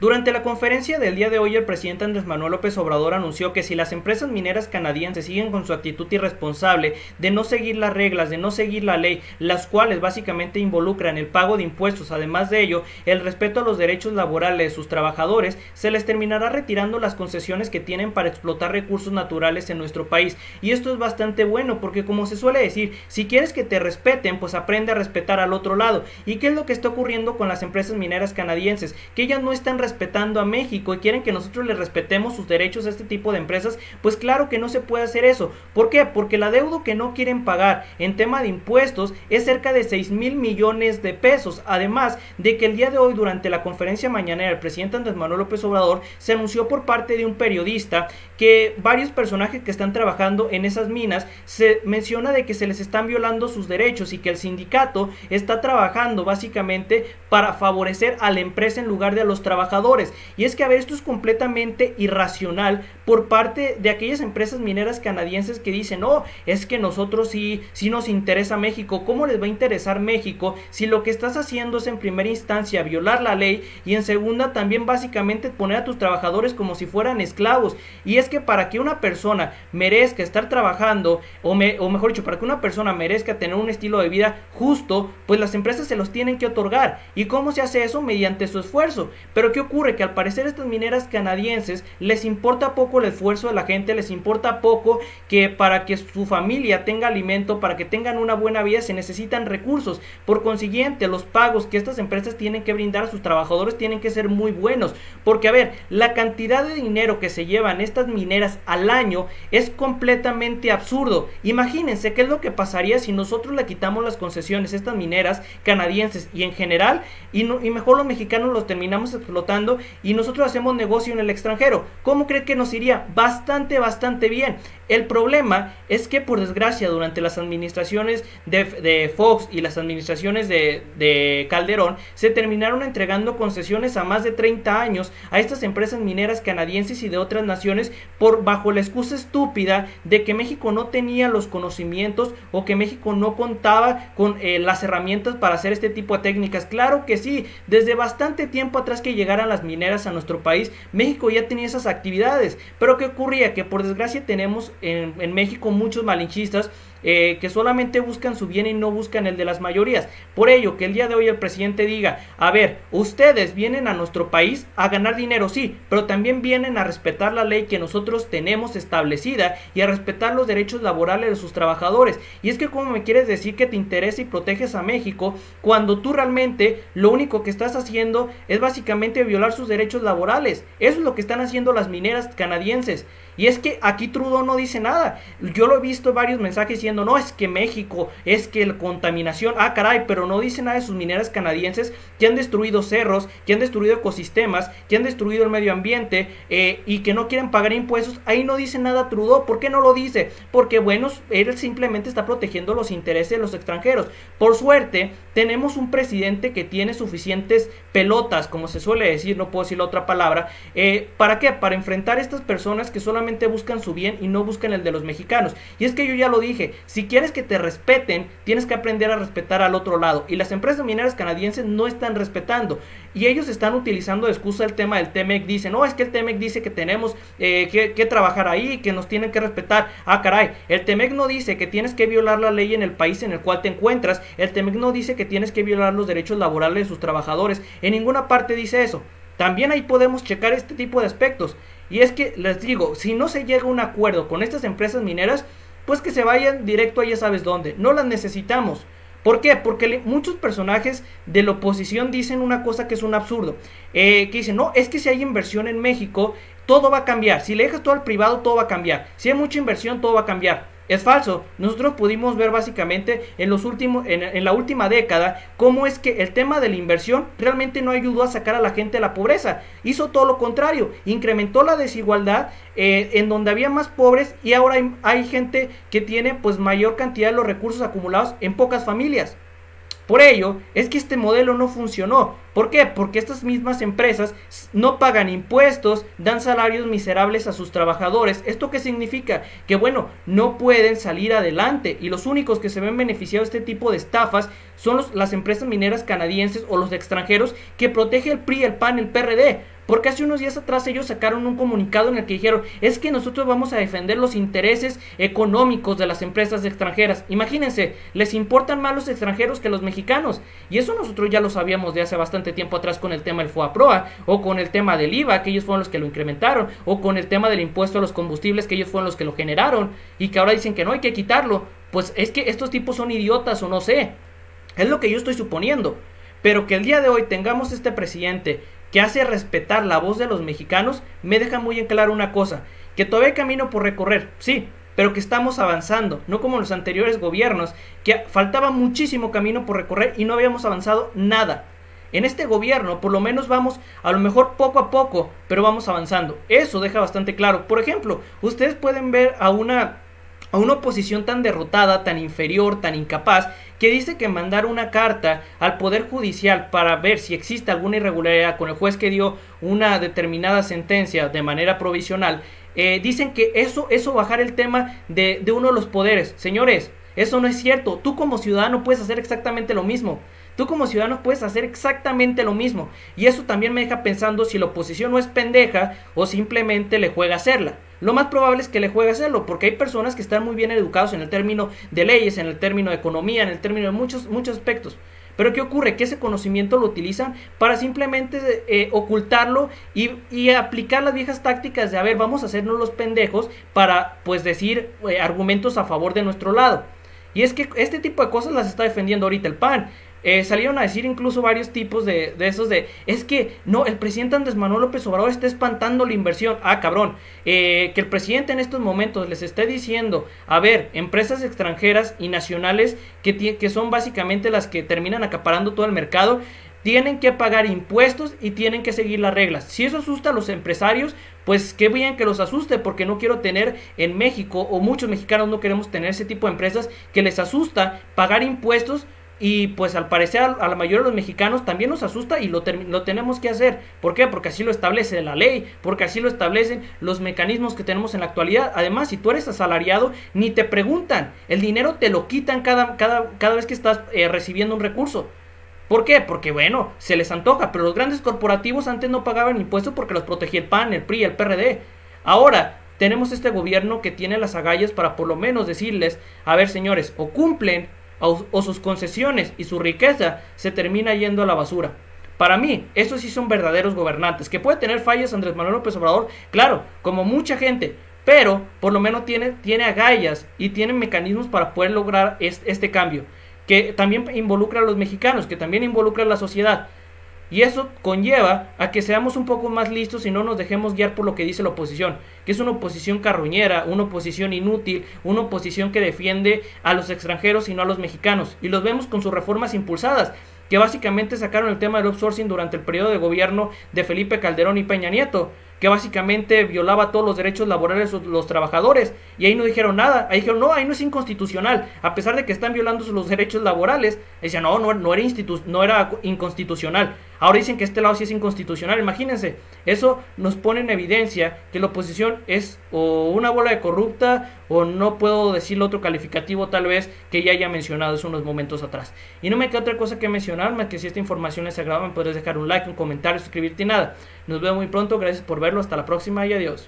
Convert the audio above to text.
Durante la conferencia del día de hoy, el presidente Andrés Manuel López Obrador anunció que si las empresas mineras canadienses siguen con su actitud irresponsable de no seguir las reglas, de no seguir la ley, las cuales básicamente involucran el pago de impuestos, además de ello, el respeto a los derechos laborales de sus trabajadores, se les terminará retirando las concesiones que tienen para explotar recursos naturales en nuestro país. Y esto es bastante bueno porque, como se suele decir, si quieres que te respeten, pues aprende a respetar al otro lado. ¿Y qué es lo que está ocurriendo con las empresas mineras canadienses? Que ellas no están respetando a México y quieren que nosotros les respetemos sus derechos a este tipo de empresas. Pues claro que no se puede hacer eso. ¿Por qué? Porque la deuda que no quieren pagar en tema de impuestos es cerca de 6,000 millones de pesos. Además de que el día de hoy, durante la conferencia mañanera, el presidente Andrés Manuel López Obrador se anunció por parte de un periodista que varios personajes que están trabajando en esas minas, se menciona de que se les están violando sus derechos y que el sindicato está trabajando básicamente para favorecer a la empresa en lugar de a los trabajadores. Y es que, a ver, esto es completamente irracional por parte de aquellas empresas mineras canadienses que dicen, no, es que nosotros sí nos interesa México. ¿Cómo les va a interesar México si lo que estás haciendo es en primera instancia violar la ley y en segunda también básicamente poner a tus trabajadores como si fueran esclavos? Y es que para que una persona merezca estar trabajando, o mejor dicho, para que una persona merezca tener un estilo de vida justo, pues las empresas se los tienen que otorgar. ¿Y cómo se hace eso? Mediante su esfuerzo. Pero ¿qué ocurre? Que al parecer estas mineras canadienses les importa poco el esfuerzo de la gente, les importa poco que para que su familia tenga alimento, para que tengan una buena vida, se necesitan recursos. Por consiguiente, los pagos que estas empresas tienen que brindar a sus trabajadores tienen que ser muy buenos. Porque, a ver, la cantidad de dinero que se llevan estas mineras al año es completamente absurdo. Imagínense qué es lo que pasaría si nosotros le quitamos las concesiones a estas mineras canadienses y en general, y mejor los mexicanos los terminamos explotando y nosotros hacemos negocio en el extranjero. ¿Cómo cree que nos iría? Bastante bien. El problema es que, por desgracia, durante las administraciones de Fox y las administraciones de Calderón, se terminaron entregando concesiones a más de 30 años a estas empresas mineras canadienses y de otras naciones bajo la excusa estúpida de que México no tenía los conocimientos o que México no contaba con las herramientas para hacer este tipo de técnicas. Claro que sí, desde bastante tiempo atrás que llegaran las mineras a nuestro país, México ya tenía esas actividades. Pero ¿qué ocurría? Que por desgracia tenemos en México muchos malinchistas que solamente buscan su bien y no buscan el de las mayorías. Por ello, que el día de hoy el presidente diga, a ver, ustedes vienen a nuestro país a ganar dinero, sí, pero también vienen a respetar la ley que nosotros tenemos establecida y a respetar los derechos laborales de sus trabajadores. Y es que, ¿cómo me quieres decir que te interesa y proteges a México cuando tú realmente lo único que estás haciendo es básicamente violar sus derechos laborales? Eso es lo que están haciendo las mineras canadienses. Y es que aquí Trudeau no dice nada. Yo lo he visto varios mensajes diciendo, no, es que México, es que la contaminación, caray, pero no dice nada de sus mineras canadienses que han destruido cerros, que han destruido ecosistemas, que han destruido el medio ambiente y que no quieren pagar impuestos. Ahí no dice nada Trudeau. ¿Por qué no lo dice? Porque, bueno, él simplemente está protegiendo los intereses de los extranjeros. Por suerte, tenemos un presidente que tiene suficientes pelotas, como se suele decir, no puedo decir la otra palabra. ¿Para qué? Para enfrentar a estas personas que solamente buscan su bien y no buscan el de los mexicanos. Y es que yo ya lo dije, si quieres que te respeten, tienes que aprender a respetar al otro lado. Y las empresas mineras canadienses no están respetando. Y ellos están utilizando de excusa el tema del TEMEC. Dicen, no, es que el TEMEC dice que tenemos que trabajar ahí, que nos tienen que respetar. Caray, el TEMEC no dice que tienes que violar la ley en el país en el cual te encuentras. El TEMEC no dice que tienes que violar los derechos laborales de sus trabajadores. En ninguna parte dice eso. También ahí podemos checar este tipo de aspectos. Y es que, les digo, si no se llega a un acuerdo con estas empresas mineras, pues que se vayan directo a ya sabes dónde. No las necesitamos. ¿Por qué? Porque muchos personajes de la oposición dicen una cosa que es un absurdo. Que dicen, no, es que si hay inversión en México, todo va a cambiar. Si le dejas todo al privado, todo va a cambiar. Si hay mucha inversión, todo va a cambiar. Es falso. Nosotros pudimos ver básicamente en la última década cómo es que el tema de la inversión realmente no ayudó a sacar a la gente de la pobreza. Hizo todo lo contrario, incrementó la desigualdad en donde había más pobres y ahora hay gente que tiene pues mayor cantidad de los recursos acumulados en pocas familias. Por ello, es que este modelo no funcionó. ¿Por qué? Porque estas mismas empresas no pagan impuestos, dan salarios miserables a sus trabajadores. ¿Esto qué significa? Que, bueno, no pueden salir adelante y los únicos que se ven beneficiados de este tipo de estafas son las empresas mineras canadienses o los extranjeros que protege el PRI, el PAN, el PRD. Porque hace unos días atrás ellos sacaron un comunicado en el que dijeron, es que nosotros vamos a defender los intereses económicos de las empresas extranjeras. Imagínense, les importan más los extranjeros que los mexicanos. Y eso nosotros ya lo sabíamos de hace bastante tiempo atrás con el tema del FOAPROA, o con el tema del IVA, que ellos fueron los que lo incrementaron, o con el tema del impuesto a los combustibles, que ellos fueron los que lo generaron, y que ahora dicen que no hay que quitarlo. Pues es que estos tipos son idiotas o no sé. Es lo que yo estoy suponiendo. Pero que el día de hoy tengamos este presidente que hace respetar la voz de los mexicanos, me deja muy en claro una cosa, que todavía hay camino por recorrer, sí, pero que estamos avanzando, no como los anteriores gobiernos, que faltaba muchísimo camino por recorrer y no habíamos avanzado nada. En este gobierno, por lo menos vamos, a lo mejor poco a poco, pero vamos avanzando. Eso deja bastante claro. Por ejemplo, ustedes pueden ver a una oposición tan derrotada, tan inferior, tan incapaz, que dice que mandar una carta al Poder Judicial para ver si existe alguna irregularidad con el juez que dio una determinada sentencia de manera provisional, dicen que eso bajar el tema de uno de los poderes. Señores, eso no es cierto. Tú como ciudadano puedes hacer exactamente lo mismo. Tú como ciudadano puedes hacer exactamente lo mismo. Y eso también me deja pensando si la oposición no es pendeja o simplemente le juega a hacerla. Lo más probable es que le juegue a hacerlo, porque hay personas que están muy bien educados en el término de leyes, en el término de economía, en el término de muchos aspectos. Pero ¿qué ocurre? Que ese conocimiento lo utilizan para simplemente ocultarlo y aplicar las viejas tácticas de, a ver, vamos a hacernos los pendejos para, pues, decir argumentos a favor de nuestro lado. Y es que este tipo de cosas las está defendiendo ahorita el PAN. Salieron a decir incluso varios tipos de esos de, es que no, el presidente Andrés Manuel López Obrador está espantando la inversión. Ah, cabrón, que el presidente en estos momentos les esté diciendo, a ver, empresas extranjeras y nacionales que son básicamente las que terminan acaparando todo el mercado, tienen que pagar impuestos y tienen que seguir las reglas. Si eso asusta a los empresarios, pues qué bien que los asuste, porque no quiero tener en México, o muchos mexicanos no queremos tener ese tipo de empresas que les asusta pagar impuestos. Y pues al parecer a la mayoría de los mexicanos también nos asusta y lo tenemos que hacer. ¿Por qué? Porque así lo establece la ley, porque así lo establecen los mecanismos que tenemos en la actualidad. Además, si tú eres asalariado, ni te preguntan, el dinero te lo quitan cada vez que estás recibiendo un recurso. ¿Por qué? Porque bueno, se les antoja, pero los grandes corporativos antes no pagaban impuestos porque los protegía el PAN, el PRI, el PRD. Ahora tenemos este gobierno que tiene las agallas para por lo menos decirles, a ver señores, o cumplen o sus concesiones y su riqueza se termina yendo a la basura. Para mí, estos sí son verdaderos gobernantes. Que puede tener fallas Andrés Manuel López Obrador, claro, como mucha gente, pero por lo menos tiene agallas y tiene mecanismos para poder lograr este cambio, que también involucra a los mexicanos, que también involucra a la sociedad. Y eso conlleva a que seamos un poco más listos y no nos dejemos guiar por lo que dice la oposición, que es una oposición carroñera, una oposición inútil, una oposición que defiende a los extranjeros y no a los mexicanos. Y los vemos con sus reformas impulsadas, que básicamente sacaron el tema del outsourcing durante el periodo de gobierno de Felipe Calderón y Peña Nieto, que básicamente violaba todos los derechos laborales de los trabajadores, y ahí no dijeron nada, ahí dijeron, no, ahí no es inconstitucional, a pesar de que están violando los derechos laborales, decían, no era inconstitucional, ahora dicen que este lado sí es inconstitucional. Imagínense, eso nos pone en evidencia que la oposición es o una bola de corrupta, o no puedo decirle otro calificativo tal vez que ya haya mencionado hace unos momentos atrás. Y no me queda otra cosa que mencionar, más que si esta información les agrada, me podrás dejar un like, un comentario, suscribirte y nada. Nos vemos muy pronto, gracias por verlo, hasta la próxima y adiós.